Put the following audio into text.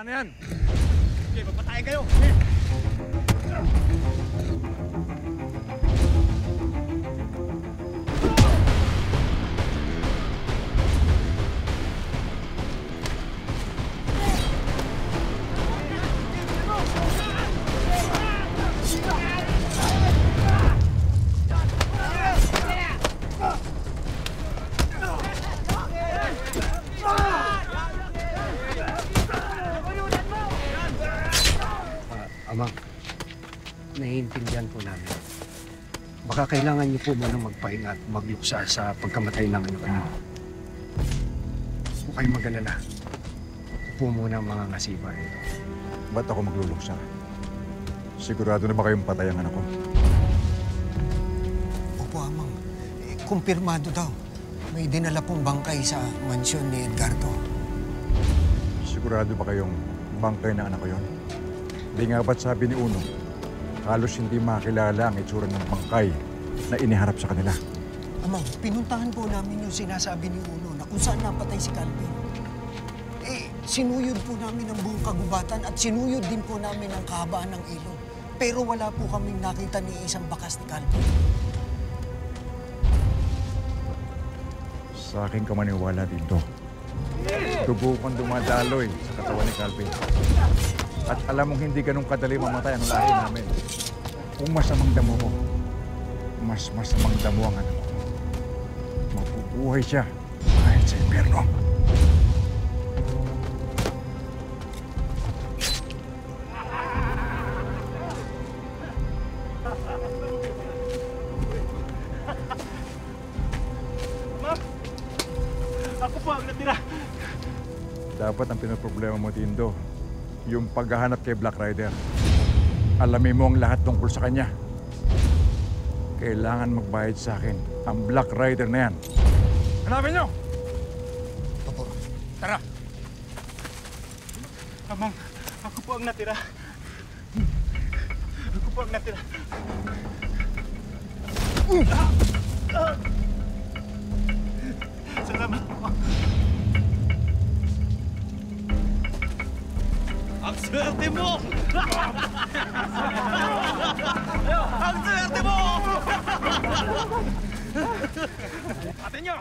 Wala na yan. Sige, magpatayin kayo. Amang, naiintindihan po namin. Baka kailangan niyo po muna magpahinga at magluksa sa pagkamatay ng anak niyo. Huwag kayong mag-alala. Upo muna ang mga ngasiba rito. Ba't ako magluluksa? Sigurado na ba kayong patay ang anak ko? Opo, Amang. Kumpirmado daw. May dinala pong bangkay sa mansyon ni Edgardo. Sigurado ba kayong bangkay ng anak ko yon? Di nga ba't sabi ni Uno, halos hindi makilala ang itsura ng bangkay na iniharap sa kanila. Amang, pinuntahan po namin yung sinasabi ni Uno na kung saan napatay si Calvin. Sinuyod po namin ang buong kagubatan at sinuyod din po namin ang kahabaan ng ilog. Pero wala po kaming nakita ni isang bakas ni Calvin. Sa akin ka maniwala dito. Dugo kang dumadaloy sa katawan ni Calvin. At alam mong hindi ganun kadali mamatay ang lahi namin. Kung masamang damo mo, mas masamang damo ang anak ko. Mabubuhay siya kahit sa impyerno. Ma'am, ako po ang natira. Dapat ang pinoproblema mo, Dindo, yung paghahanap kay Black Rider. Alamin mo ang lahat tungkol sa kanya. Kailangan magbayad sa akin ang Black Rider na yan. Hanapin niyo! Opo. Tara! Amang, ako po ang natira. Ako po ang natira. Salamat po. Ang swerte mo! Ang swerte mo! Atin nyo!